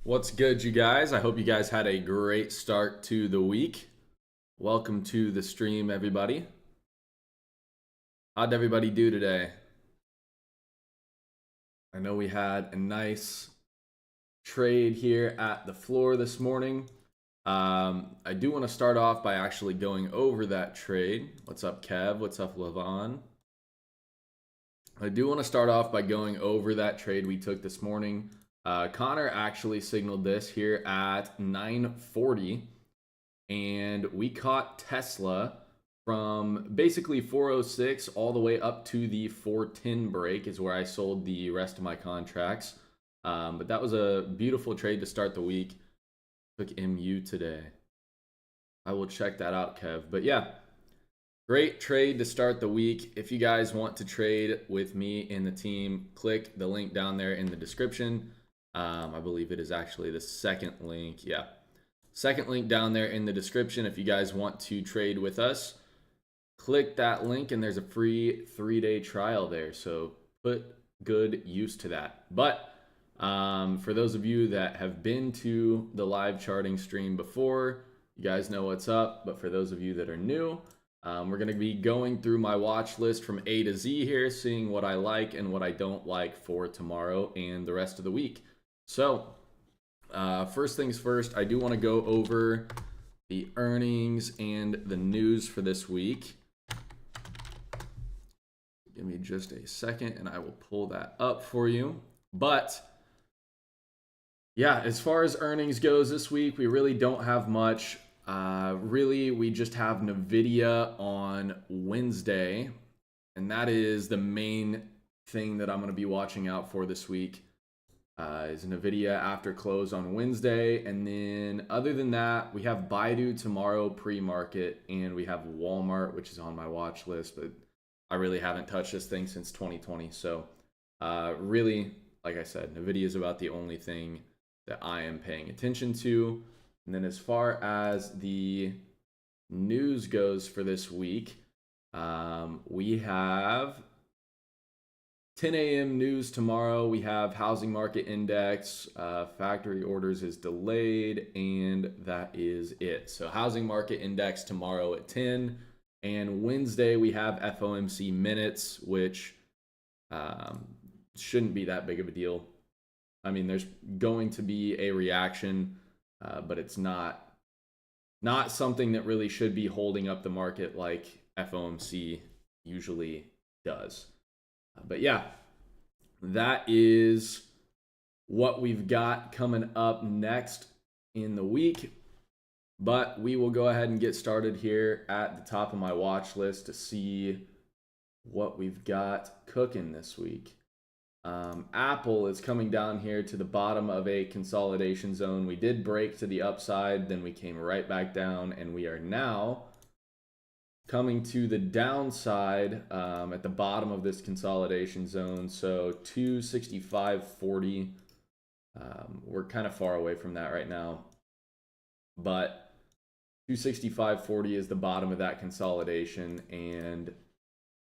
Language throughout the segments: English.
What's good, you guys? I hope you guys had a great start to the week. Welcome to the stream, everybody. How'd everybody do today? I know we had a nice trade here at the floor this morning. I do want to start off by actually going over that trade. What's up, Kev? What's up, Levon? I do want to start off by going over that trade we took this morning. Connor actually signaled this here at 9:40, and we caught Tesla from basically 406 all the way up to the 410 break is where I sold the rest of my contracts. But that was a beautiful trade to start the week. Took MU today. I will check that out, Kev. But yeah, great trade to start the week. If you guys want to trade with me and the team, click the link down there in the description. I believe it is actually the second link. Yeah. Second link down there in the description. If you guys want to trade with us, click that link and there's a free 3-day trial there. So put good use to that. But for those of you that have been to the live charting stream before, you guys know what's up. But for those of you that are new, we're going to be going through my watch list from A to Z here, seeing what I like and what I don't like for tomorrow and the rest of the week. So first things first, I do want to go over the earnings and the news for this week. Give me just a second and I will pull that up for you. But yeah, as far as earnings goes this week, we really don't have much. Really, we just have NVIDIA on Wednesday, and that is the main thing that I'm going to be watching out for this week. Is NVIDIA after close on Wednesday. And then other than that, we have Baidu tomorrow pre-market, and we have Walmart, which is on my watch list, but I really haven't touched this thing since 2020. So really, like I said, NVIDIA is about the only thing that I am paying attention to. And then as far as the news goes for this week, we have 10 a.m. news tomorrow. We have housing market index, factory orders is delayed, and that is it. So housing market index tomorrow at 10. And Wednesday we have FOMC minutes, which shouldn't be that big of a deal. I mean, there's going to be a reaction, but it's not something that really should be holding up the market like FOMC usually does. But yeah, that is what we've got coming up next in the week. But we will go ahead and get started here at the top of my watch list to see what we've got cooking this week. Apple is coming down here to the bottom of a consolidation zone. We did break to the upside, then we came right back down, and we are now coming to the downside at the bottom of this consolidation zone. So 265.40. We're kind of far away from that right now, but 265.40 is the bottom of that consolidation. And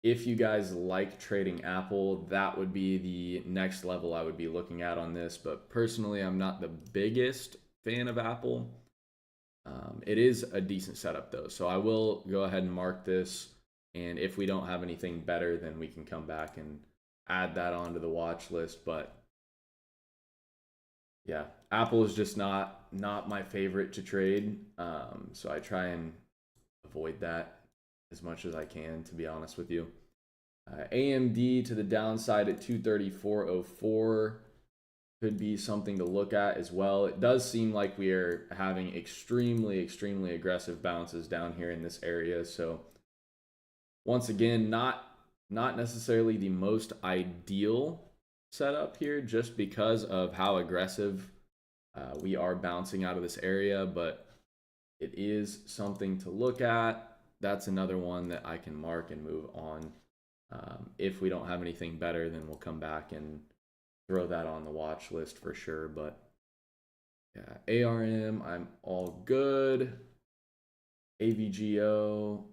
if you guys like trading Apple, that would be the next level I would be looking at on this. But personally, I'm not the biggest fan of Apple. It is a decent setup though, so I will go ahead and mark this, and if we don't have anything better, then we can come back and add that onto the watch list. But yeah, Apple is just not my favorite to trade, so I try and avoid that as much as I can, to be honest with you. AMD to the downside at 234.04. Could be something to look at as well. It does seem like we are having extremely aggressive bounces down here in this area. So once again, not necessarily the most ideal setup here, just because of how aggressive we are bouncing out of this area, but it is something to look at. That's another one that I can mark and move on. If we don't have anything better, then we'll come back and throw that on the watch list for sure. But yeah, ARM, I'm all good. AVGO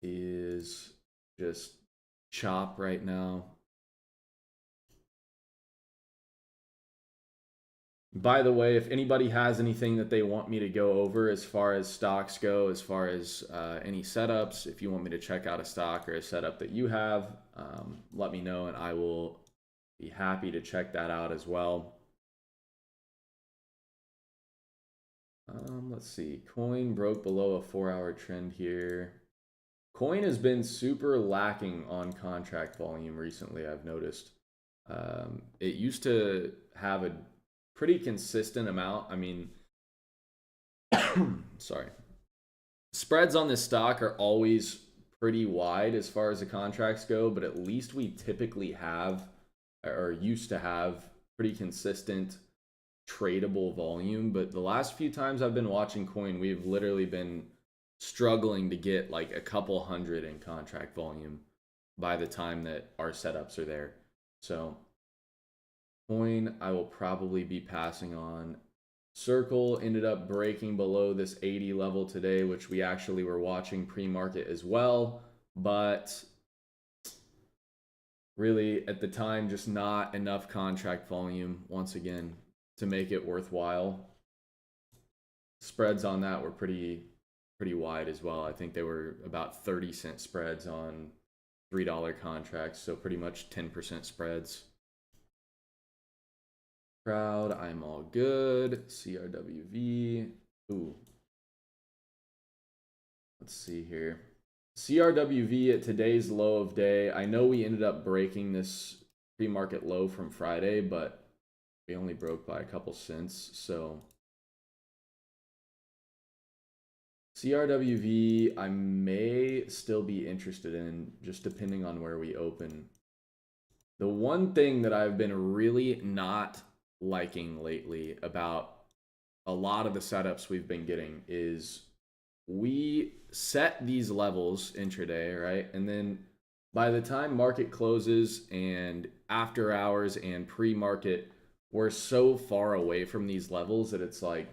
is just chop right now. By the way, if anybody has anything that they want me to go over as far as stocks go, as far as any setups, if you want me to check out a stock or a setup that you have, let me know and I will be happy to check that out as well. Let's see. Coin broke below a 4-hour trend here. Coin has been super lacking on contract volume recently, I've noticed. It used to have a pretty consistent amount. I mean, sorry. Spreads on this stock are always pretty wide as far as the contracts go, but at least we typically have, or used to have, pretty consistent tradable volume. But the last few times I've been watching coin, we've literally been struggling to get like a couple hundred in contract volume by the time that our setups are there. So coin, I will probably be passing on. Circle ended up breaking below this 80 level today, which we actually were watching pre-market as well, but really at the time just not enough contract volume once again to make it worthwhile. Spreads on that were pretty wide as well. I think they were about 30-cent spreads on $3 contracts, so pretty much 10% spreads. Crowd, I'm all good. CRWV. Ooh. Let's see here. CRWV at today's low of day. I know we ended up breaking this pre-market low from Friday, but we only broke by a couple cents. So CRWV, I may still be interested in, just depending on where we open. The one thing that I've been really not liking lately about a lot of the setups we've been getting is we set these levels intraday, right? And then by the time market closes and after hours and pre-market, we're so far away from these levels that it's like,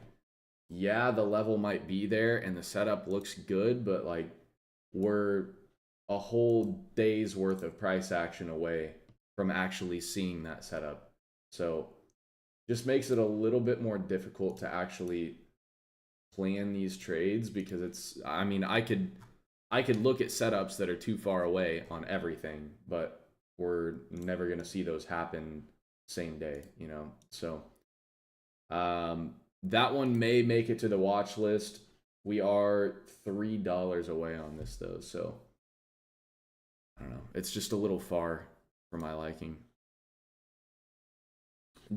yeah, the level might be there and the setup looks good, but like we're a whole day's worth of price action away from actually seeing that setup. So just makes it a little bit more difficult to actually plan these trades because it's, I mean, I could look at setups that are too far away on everything, but we're never going to see those happen same day, you know? So that one may make it to the watch list. We are $3 away on this though, so I don't know. It's just a little far for my liking.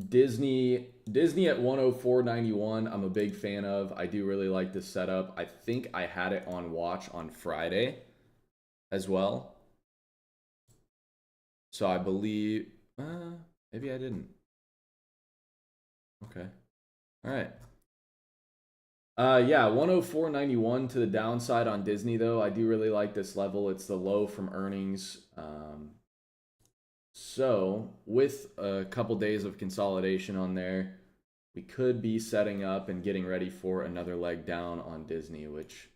Disney at 104.91 I'm a big fan of. I do really like this setup. I think I had it on watch on Friday as well, so I believe maybe I didn't. Okay, all right. Yeah, 104.91 to the downside on Disney though. I do really like this level. It's the low from earnings. So with a couple days of consolidation on there, we could be setting up and getting ready for another leg down on Disney, which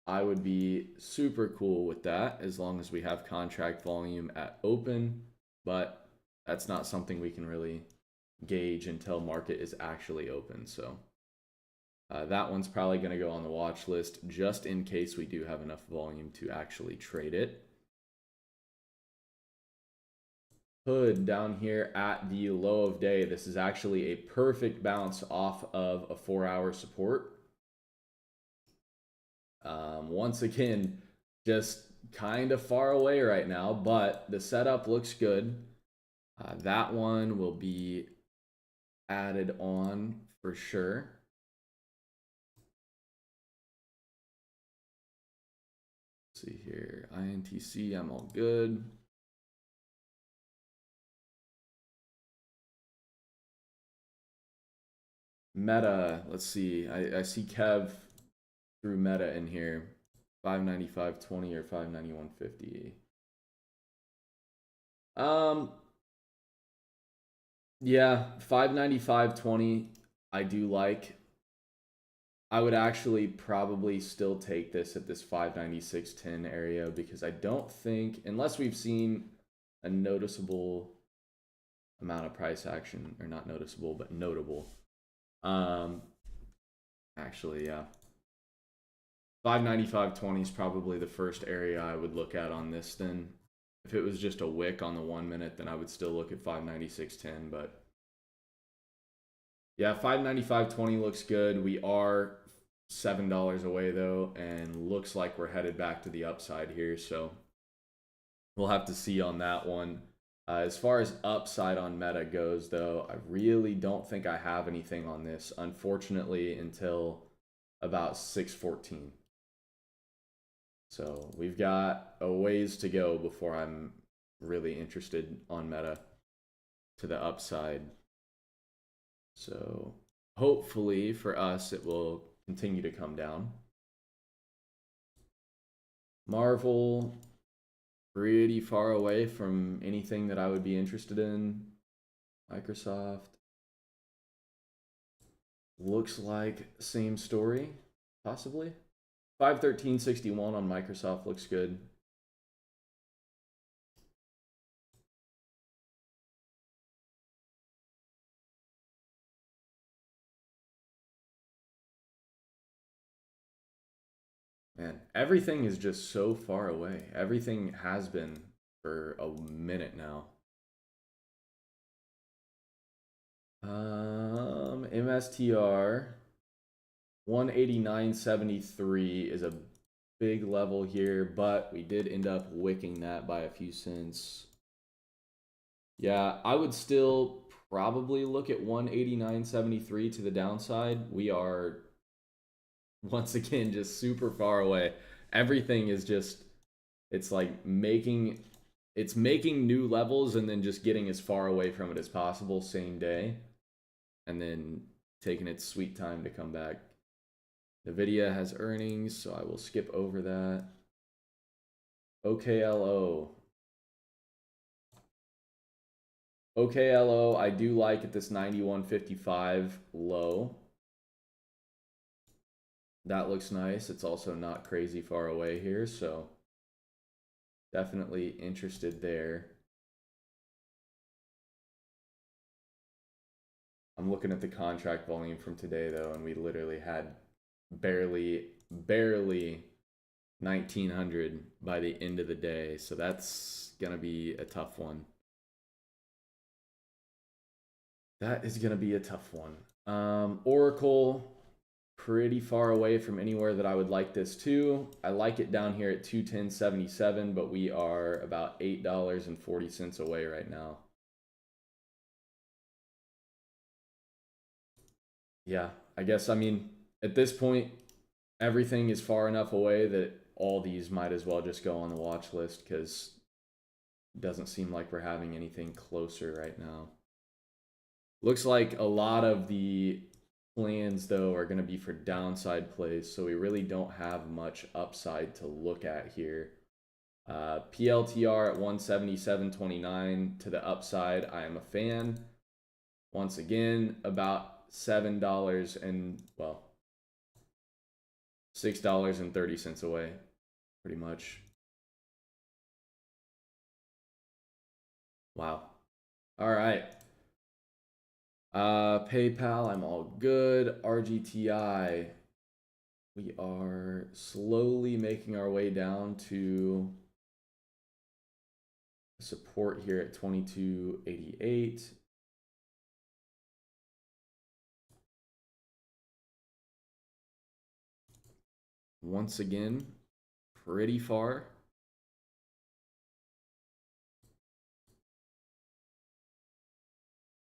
I would be super cool with that as long as we have contract volume at open, but that's not something we can really gauge until market is actually open. So that one's probably going to go on the watch list just in case we do have enough volume to actually trade it. Hood down here at the low of day. This is actually a perfect bounce off of a 4-hour support. Once again, just kind of far away right now, but the setup looks good. That one will be added on for sure. Let's see here, INTC, I'm all good. Meta, let's see. I see Kev through Meta in here. 595.20 or 591.50. Yeah, 595.20 I do like. I would actually probably still take this at this 596.10 area because I don't think, unless we've seen a noticeable amount of price action, or not noticeable, but notable Um, actually, yeah. 595.20 is probably the first area I would look at on this then. If it was just a wick on the 1 minute, then I would still look at 596.10, but yeah, 595.20 looks good. We are $7 away though, and looks like we're headed back to the upside here, so we'll have to see on that one. As far as upside on Meta goes, though, I really don't think I have anything on this, unfortunately, until about 6:14. So we've got a ways to go before I'm really interested on Meta to the upside. So hopefully for us, it will continue to come down. Marvel, pretty far away from anything that I would be interested in. Microsoft, looks like same story, possibly. 513.61 on Microsoft looks good. Man, everything is just so far away. Everything has been for a minute now. MSTR 189.73 is a big level here, but we did end up wicking that by a few cents. Yeah, I would still probably look at 189.73 to the downside. We are once again just super far away. Everything is just, it's like making new levels and then just getting as far away from it as possible same day, and then taking its sweet time to come back. Nvidia has earnings, so I will skip over that. OKLO. OKLO, I do like at this 91.55 low. That looks nice. It's also not crazy far away here, so definitely interested there. I'm looking at the contract volume from today, though, and we literally had barely 1900 by the end of the day, so that's gonna be a tough one. That is gonna be a tough one. Oracle, pretty far away from anywhere that I would like this to. I like it down here at 210.77, but we are about $8.40 away right now. Yeah, I guess, I mean, at this point, everything is far enough away that all these might as well just go on the watch list, because it doesn't seem like we're having anything closer right now. Looks like a lot of the plans, though, are going to be for downside plays, so we really don't have much upside to look at here. PLTR at 177.29 to the upside, I am a fan. Once again, about $7 and, well, $6.30 away, pretty much. Wow. All right. PayPal, I'm all good. RGTI, we are slowly making our way down to support here at 22.88. Once again, pretty far.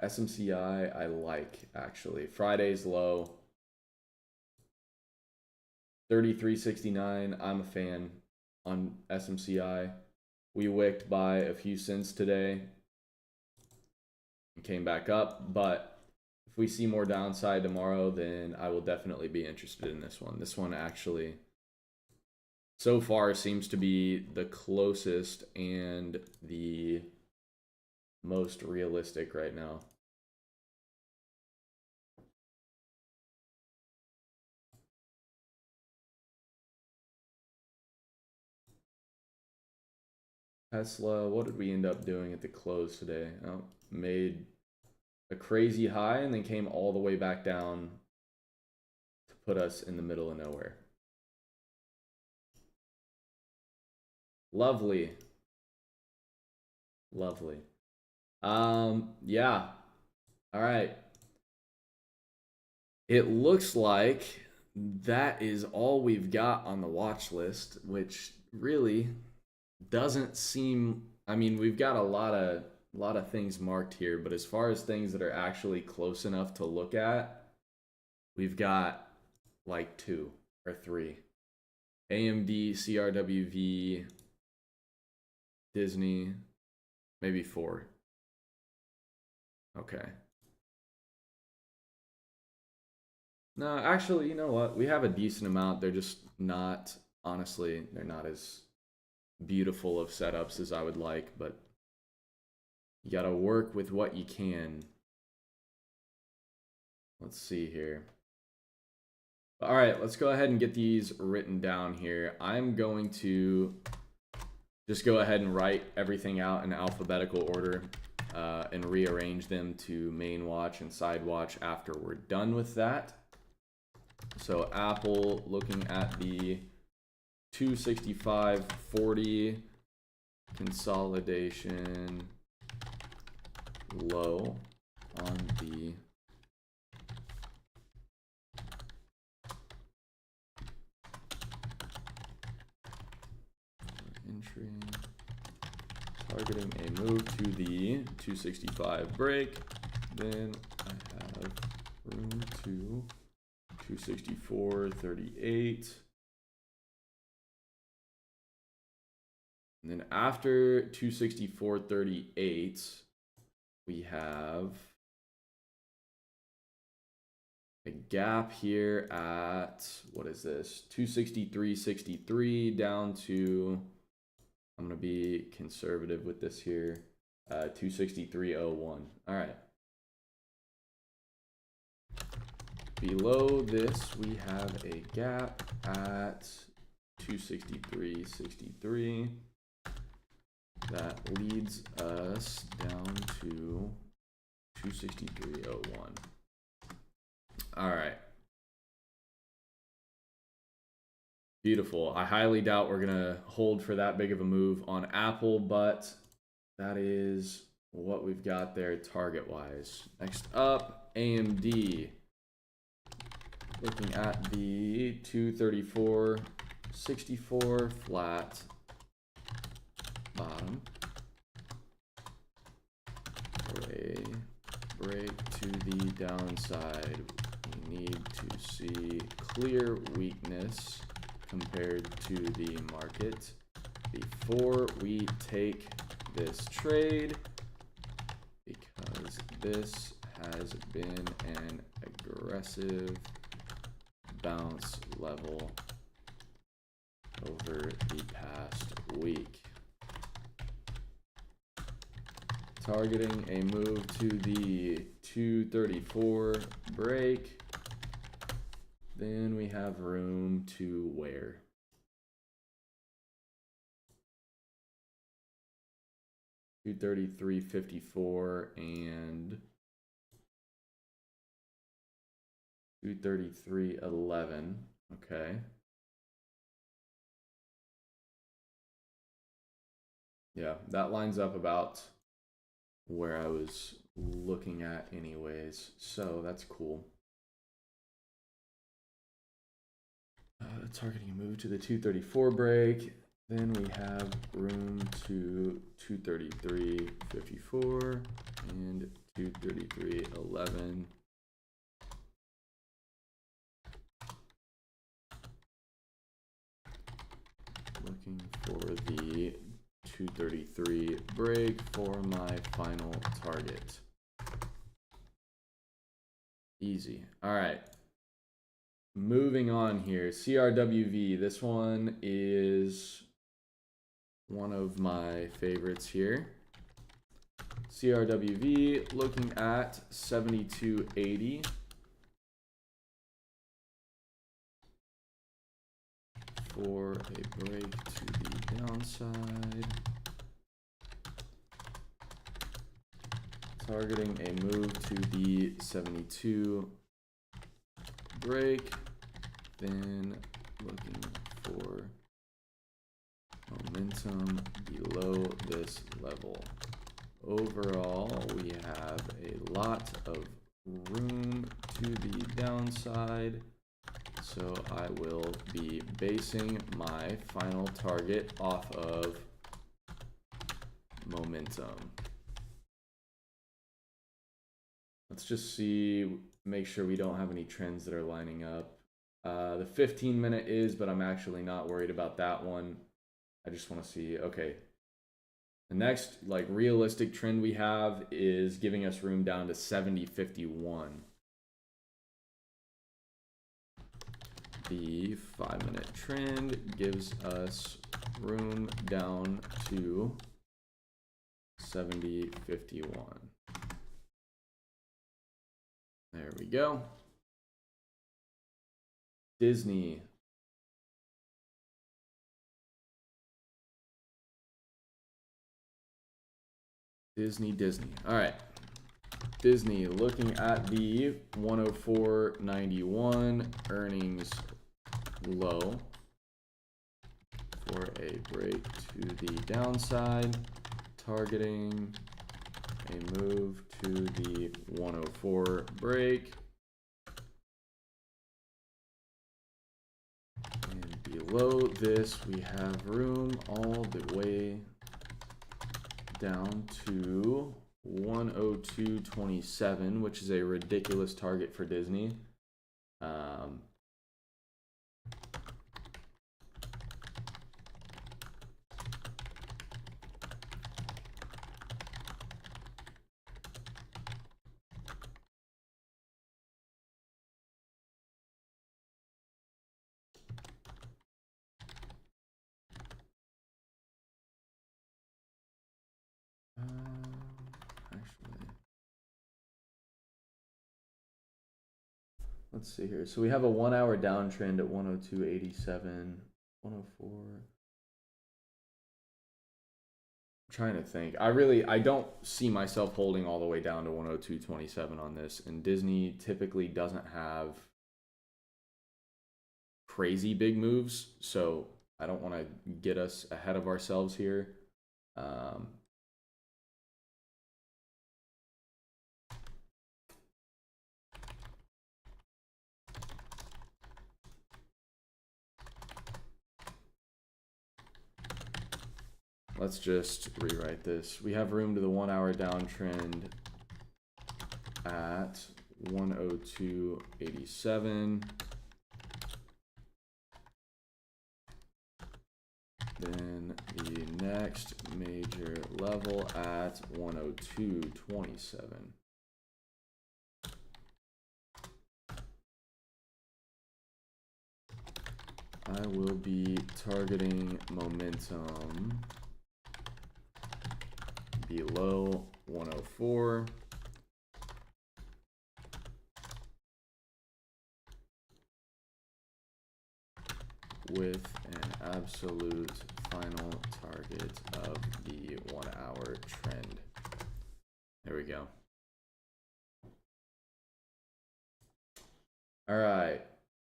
SMCI, I like, actually. Friday's low. 33.69, I'm a fan on SMCI. We wicked by a few cents today and came back up, but if we see more downside tomorrow, then I will definitely be interested in this one. This one actually, so far, seems to be the closest and the most realistic right now. Tesla, what did we end up doing at the close today? Oh, made a crazy high and then came all the way back down to put us in the middle of nowhere. Lovely. Lovely. Yeah. All right. It looks like that is all we've got on the watch list, which really doesn't seem, I mean, we've got a lot of things marked here, but as far as things that are actually close enough to look at, we've got like 2 or 3. AMD, CRWV, Disney, maybe 4. Okay. No, actually, you know what? We have a decent amount. They're just not, honestly, they're not as beautiful of setups as I would like, but you got to work with what you can. Let's see here. All right, let's go ahead and get these written down here. I'm going to just go ahead and write everything out in alphabetical order and rearrange them to main watch and side watch after we're done with that. So Apple, looking at the 265.40 consolidation low on the entry, targeting a move to the 265 break. Then I have room to 264.38. And then after 264.38, we have a gap here at, what is this? 263.63 down to, I'm going to be conservative with this here, 263.01. All right. Below this, we have a gap at 263.63 that leads us down to 263.01. All right. Beautiful. I highly doubt we're going to hold for that big of a move on Apple, but that is what we've got there target-wise. Next up, AMD. Looking at the 234.64 flat bottom for a break to the downside. We need to see clear weakness compared to the market before we take this trade, because this has been an aggressive bounce level over the past week. Targeting a move to the 234 break. Then we have room to where? $233.54 and $233.11. Okay. Yeah, that lines up about where I was looking at anyways. So that's cool. Targeting a move to the 234 break. Then we have room to 233.54 and 233.11. Looking for the 233 break for my final target. Easy. All right. Moving on here. CRWV. This one is one of my favorites here. CRWV looking at 72.80. For a break to the downside. targeting a move to the 72 break, then looking for momentum below this level. Overall, we have a lot of room to the downside, so I will be basing my final target off of momentum. Let's just see, make sure we don't have any trends that are lining up. The 15-minute is, but I'm actually not worried about that one. I just want to see, okay. The next like realistic trend we have is giving us room down to 70.51. The 5-minute trend gives us room down to 70.51. There we go. Disney. Disney. All right. Disney, looking at the 104.91 earnings low for a break to the downside, targeting a move to the 104 break. And below this, we have room all the way down to 102.27, which is a ridiculous target for Disney. Actually, let's see here. So we have a 1 hour downtrend at 102.87, 104. I'm trying to think. I don't see myself holding all the way down to 102.27 on this. And Disney typically doesn't have crazy big moves, so I don't want to get us ahead of ourselves here. Let's just rewrite this. We have room to the 1 hour downtrend at 102.87. Then the next major level at 102.27. I will be targeting momentum below 104. With an absolute final target of the 1 hour trend. There we go. All right,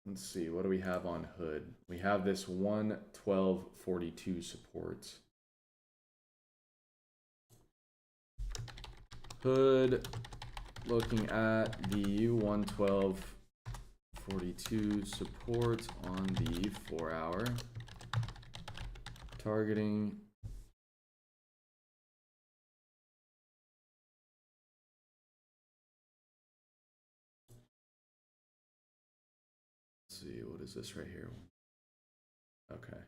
let's see, what do we have on hood? We have this 112.42 support. Hood, looking at the 112.42 support on the 4 hour, targeting let's see, what is this right here? Okay.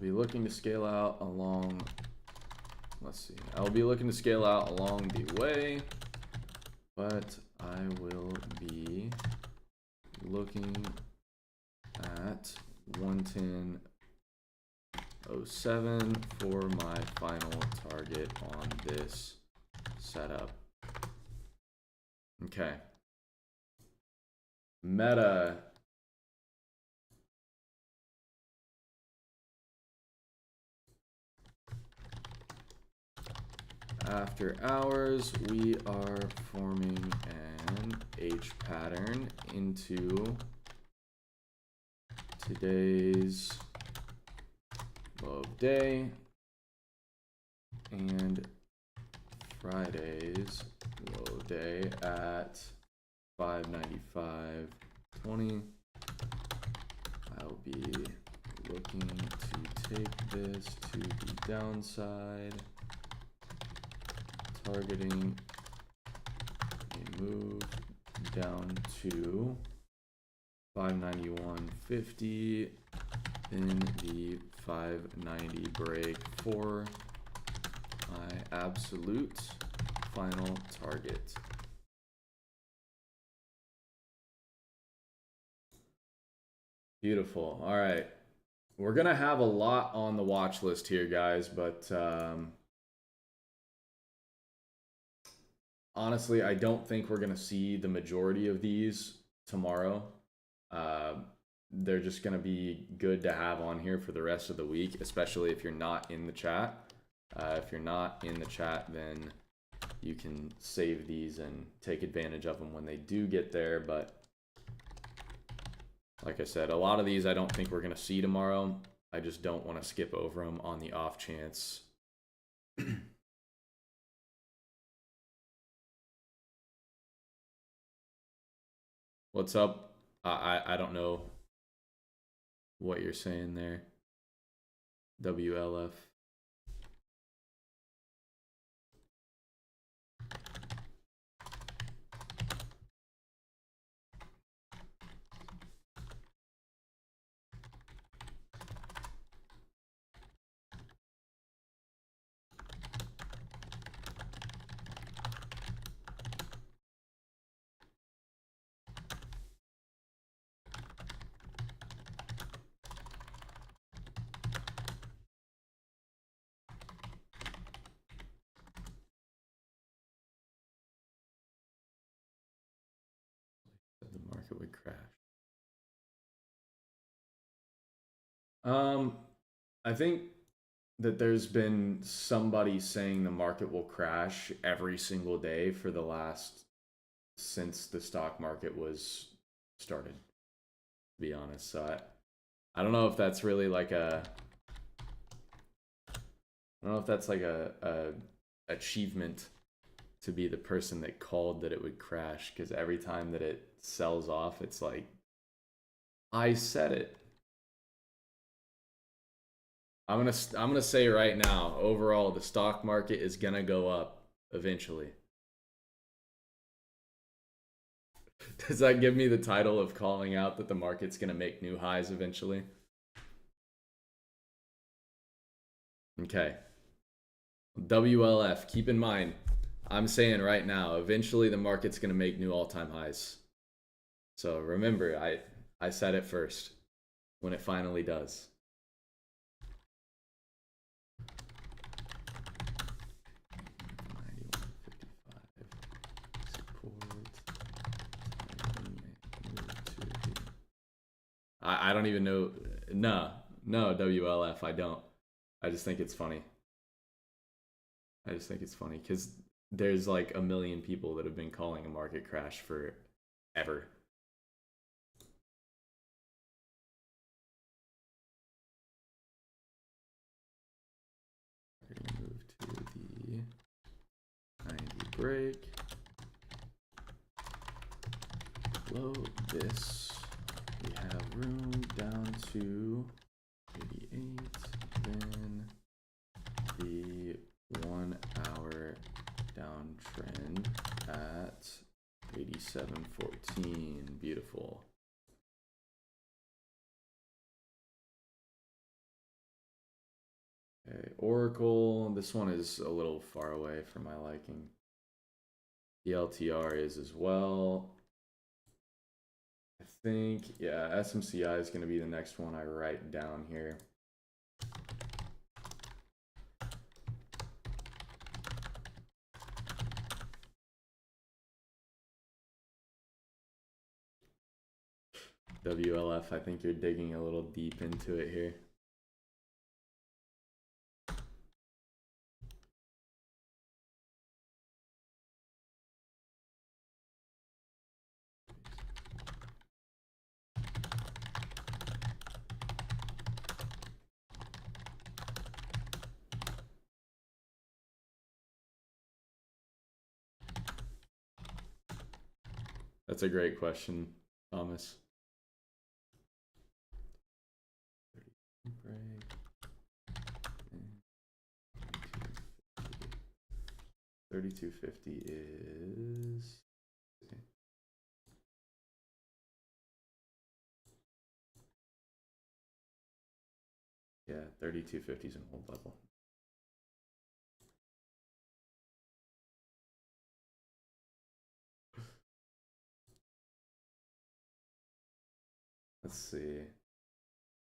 be looking to scale out along, let's see, I'll be looking to scale out along the way, but I will be looking at 110.07 for my final target on this setup. Okay. Meta. After hours, we are forming an H pattern into today's low of day and Friday's low of day at 595.20. I'll be looking to take this to the downside, targeting a move down to 591.50 in the 590 break for my absolute final target. Beautiful. All right. We're going to have a lot on the watch list here, guys, but honestly, I don't think we're going to see the majority of these tomorrow. They're just going to be good to have on here for the rest of the week, especially if you're not in the chat. If you're not in the chat, then you can save these and take advantage of them when they do get there. But like I said, a lot of these I don't think we're going to see tomorrow. I just don't want to skip over them on the off chance. What's up? I don't know what you're saying there. WLF. The market would crash. I think that there's been somebody saying the market will crash every single day for the last, since the stock market was started, to be honest. So I don't know if that's really like a, I don't know if that's like a achievement to be the person that called that it would crash, because every time that it sells off, it's like, I said it. I'm gonna say right now, overall, the stock market is gonna go up eventually. Does that give me the title of calling out that the market's gonna make new highs eventually? Okay. WLF, keep in mind, I'm saying right now, eventually the market's gonna make new all-time highs. So remember, I said it first when it finally does. I don't even know. No, WLF, I don't. I just think it's funny. I just think it's funny because there's like a million people that have been calling a market crash forever. We're gonna move to the 90 break. Below this, we have room down to 88, then the 1 hour downtrend at 87.14. Beautiful. Okay, Oracle. This one is a little far away for my liking. ELTR is as well. I think, yeah, SMCI is going to be the next one I write down here. WLF, I think you're digging a little deep into it here. That's a great question, Thomas. Break. 3250 is. Yeah, 3250 is an old level. Let's see.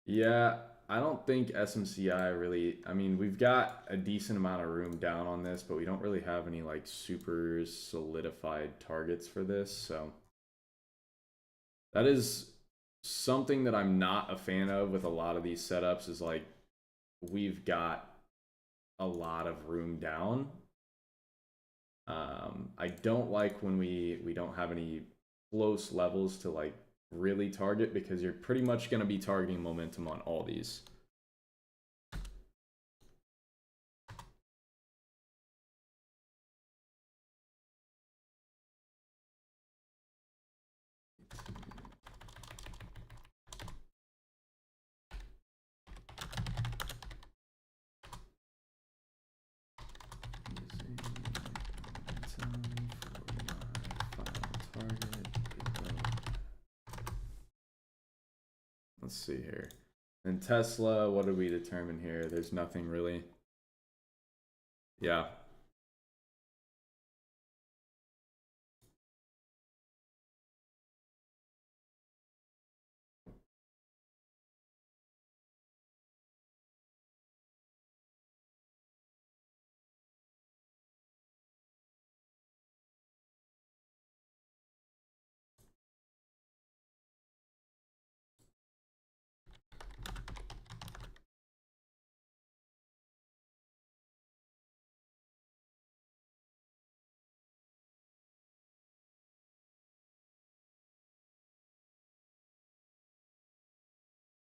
Yeah, I don't think SMCI really, I mean, we've got a decent amount of room down on this, but we don't really have any like super solidified targets for this. So that is something that I'm not a fan of with a lot of these setups is like we've got a lot of room down. I don't like when we don't have any close levels to like really target because you're pretty much going to be targeting momentum on all these. Let's see here. And Tesla, what did we determine here? There's nothing really. Yeah.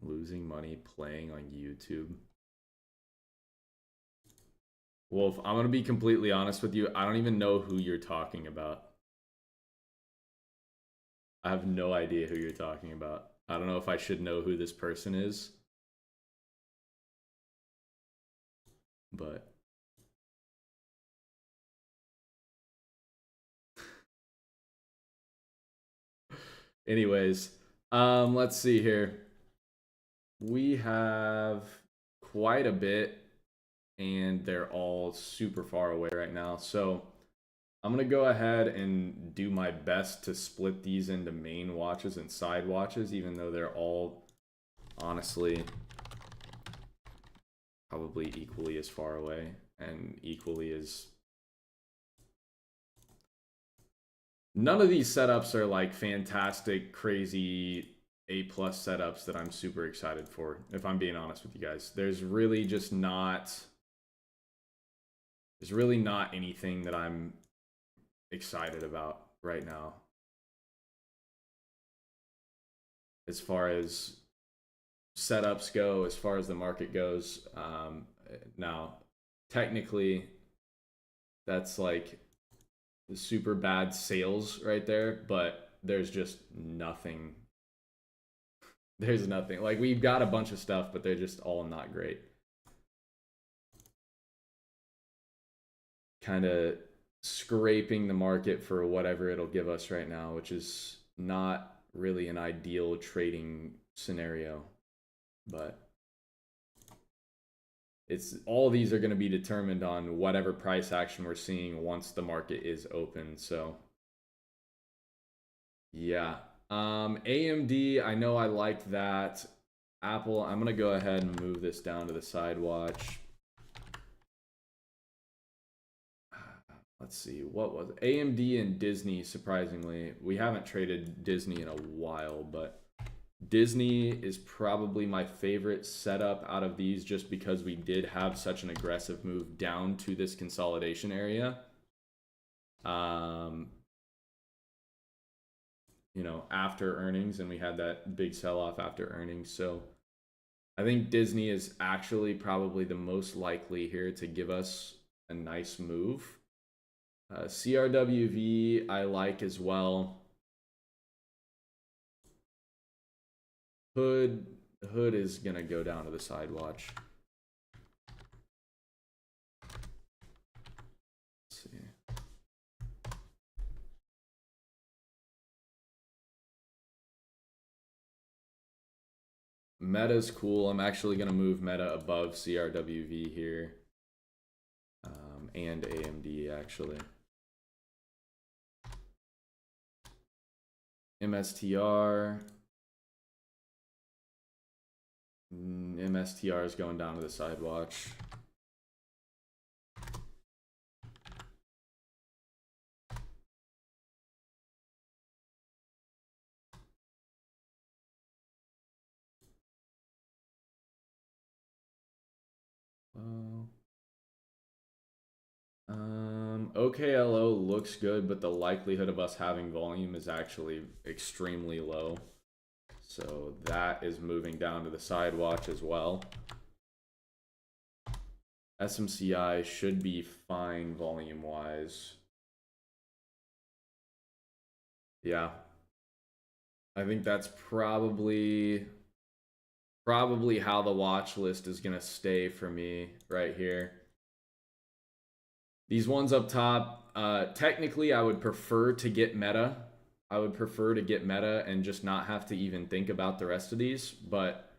Losing money playing on YouTube. Wolf, I'm going to be completely honest with you. I don't even know who you're talking about. I have no idea who you're talking about. I don't know if I should know who this person is. But anyways, let's see here. We have quite a bit and they're all super far away right now. So I'm going to go ahead and do my best to split these into main watches and side watches, even though they're all honestly probably equally as far away and equally as... None of these setups are like fantastic, crazy A+ setups that I'm super excited for, if I'm being honest with you guys. There's really just not... There's really not anything that I'm excited about right now as far as setups go, as far as the market goes. Now, technically, that's like the super bad sales right there, but there's just nothing. There's nothing. Like, we've got a bunch of stuff, but they're just all not great. Kind of scraping the market for whatever it'll give us right now, which is not really an ideal trading scenario, but it's all these are going to be determined on whatever price action we're seeing once the market is open. So yeah. AMD, I know I liked that. Apple, I'm going to go ahead and move this down to the side watch. Let's see, what was it? AMD and Disney, surprisingly. We haven't traded Disney in a while, but Disney is probably my favorite setup out of these just because we did have such an aggressive move down to this consolidation area. You know, after earnings, and we had that big sell-off after earnings. So I think Disney is actually probably the most likely here to give us a nice move. CRWV I like as well. Hood is gonna go down to the side watch. Let's see. Meta's cool. I'm actually gonna move Meta above CRWV here. And AMD actually. MSTR. MSTR is going down to the side watch. OKLO looks good, but the likelihood of us having volume is actually extremely low. So that is moving down to the side watch as well. SMCI should be fine volume-wise. Yeah. I think that's probably how the watch list is going to stay for me right here. These ones up top, technically I would prefer to get Meta. I would prefer to get Meta and just not have to even think about the rest of these, but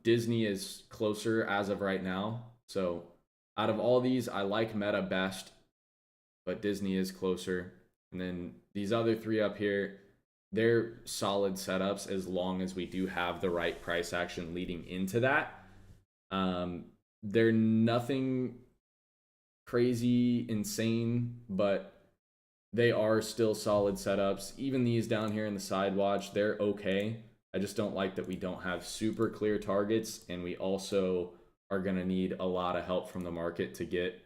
Disney is closer as of right now. So out of all these, I like Meta best, but Disney is closer. And then these other three up here, they're solid setups as long as we do have the right price action leading into that. They're nothing crazy, insane, but they are still solid setups. Even these down here in the side watch, they're okay. I just don't like that we don't have super clear targets, and we also are going to need a lot of help from the market to get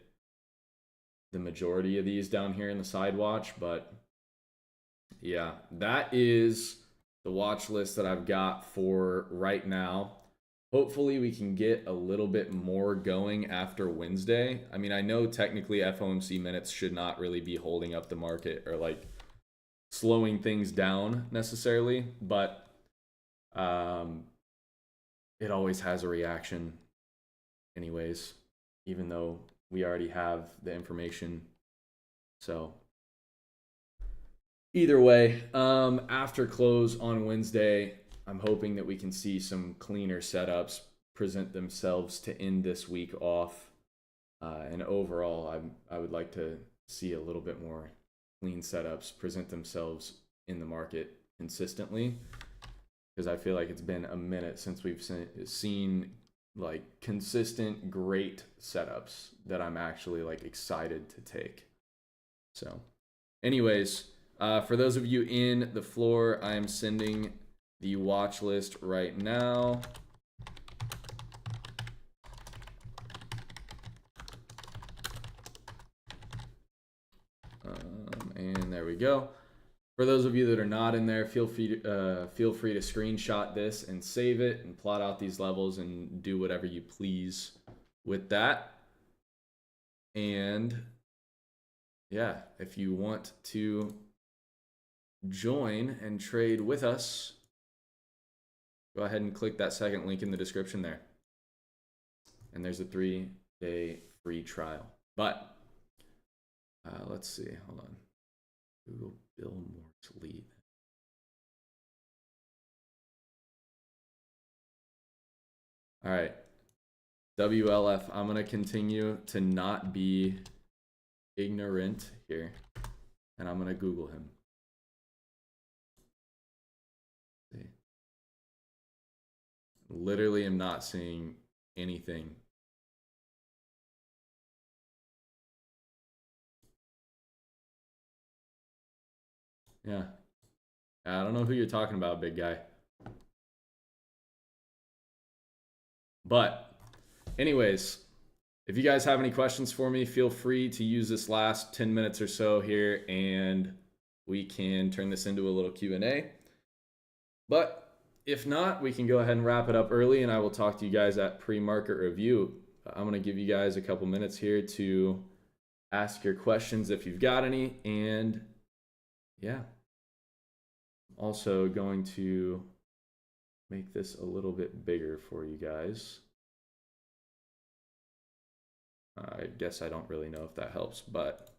the majority of these down here in the side watch. But yeah, that is the watch list that I've got for right now. Hopefully we can get a little bit more going after Wednesday. I mean, I know technically FOMC minutes should not really be holding up the market or like slowing things down necessarily, but it always has a reaction anyways, even though we already have the information. So either way, after close on Wednesday, I'm hoping that we can see some cleaner setups present themselves to end this week off. And overall, I would like to see a little bit more clean setups present themselves in the market consistently, because I feel like it's been a minute since we've seen like consistent great setups that I'm actually like excited to take. So anyways, for those of you in the floor, I am sending the watch list right now. And there we go. For those of you that are not in there, feel free to screenshot this and save it and plot out these levels and do whatever you please with that. And yeah, if you want to join and trade with us, go ahead and click that second link in the description there. And there's a 3-day free trial. But let's see, hold on. Google Bill Moore's lead. All right. WLF. I'm going to continue to not be ignorant here. And I'm going to Google him. Literally am not seeing anything. Yeah. I don't know who you're talking about, big guy. But anyways, if you guys have any questions for me, feel free to use this last 10 minutes or so here and we can turn this into a little Q&A. But if not, we can go ahead and wrap it up early and I will talk to you guys at pre-market review. I'm going to give you guys a couple minutes here to ask your questions if you've got any. And yeah, I'm also going to make this a little bit bigger for you guys. I guess I don't really know if that helps, but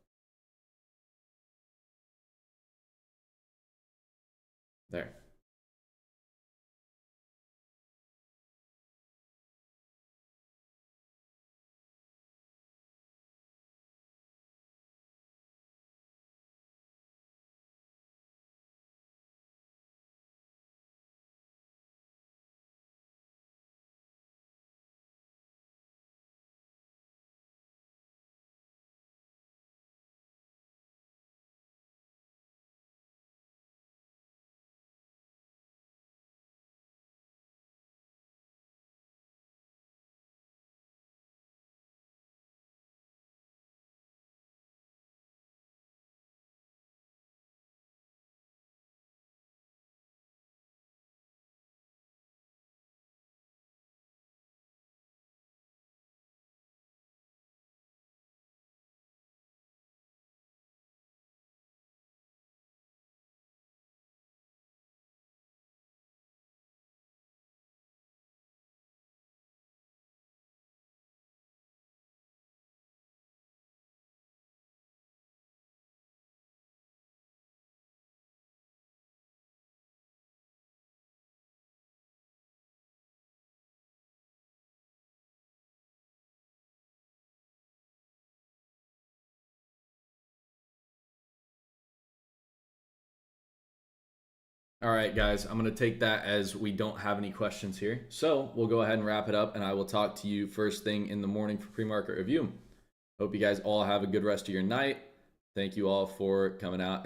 there. All right, guys, I'm going to take that as we don't have any questions here. So we'll go ahead and wrap it up, and I will talk to you first thing in the morning for pre-market review. Hope you guys all have a good rest of your night. Thank you all for coming out and